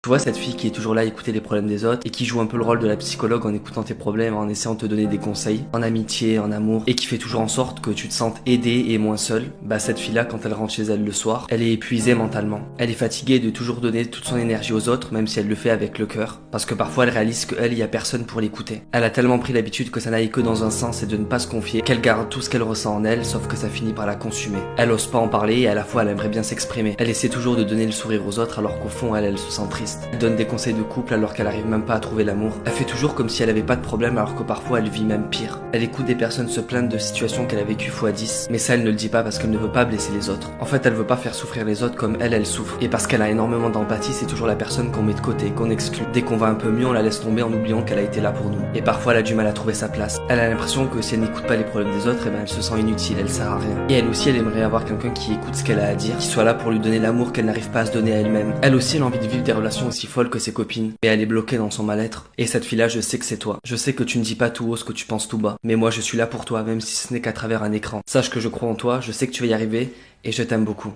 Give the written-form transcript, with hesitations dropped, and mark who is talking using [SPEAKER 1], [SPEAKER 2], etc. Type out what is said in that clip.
[SPEAKER 1] Tu vois cette fille qui est toujours là à écouter les problèmes des autres et qui joue un peu le rôle de la psychologue en écoutant tes problèmes, en essayant de te donner des conseils, en amitié, en amour, et qui fait toujours en sorte que tu te sentes aidé et moins seul. Bah cette fille-là, quand elle rentre chez elle le soir, elle est épuisée mentalement. Elle est fatiguée de toujours donner toute son énergie aux autres, même si elle le fait avec le cœur, parce que parfois elle réalise qu'elle, y a personne pour l'écouter. Elle a tellement pris l'habitude que ça n'aille que dans un sens et de ne pas se confier, qu'elle garde tout ce qu'elle ressent en elle, sauf que ça finit par la consumer. Elle ose pas en parler et à la fois elle aimerait bien s'exprimer. Elle essaie toujours de donner le sourire aux autres alors qu'au fond elle se sent triste. Elle donne des conseils de couple alors qu'elle arrive même pas à trouver l'amour. Elle fait toujours comme si elle avait pas de problème alors que parfois elle vit même pire. Elle écoute des personnes se plaindre de situations qu'elle a vécues x10, mais ça elle ne le dit pas parce qu'elle ne veut pas blesser les autres. En fait elle veut pas faire souffrir les autres comme elle souffre. Et parce qu'elle a énormément d'empathie, c'est toujours la personne qu'on met de côté, qu'on exclut. Dès qu'on va un peu mieux, on la laisse tomber en oubliant qu'elle a été là pour nous. Et parfois elle a du mal à trouver sa place. Elle a l'impression que si elle n'écoute pas les problèmes des autres, elle se sent inutile, elle sert à rien. Et elle aussi elle aimerait avoir quelqu'un qui écoute ce qu'elle a à dire, qui soit là pour lui donner l'amour qu'elle n'arrive pas à se donner à elle-même. Elle aussi elle a envie de vivre des relations aussi folles que ses copines. Et elle est bloquée dans son mal-être. Et cette fille-là, je sais que c'est toi. Je sais que tu ne dis pas tout haut ce que tu penses tout bas. Mais moi, je suis là pour toi, même si ce n'est qu'à travers un écran. Sache que je crois en toi, je sais que tu vas y arriver, et je t'aime beaucoup.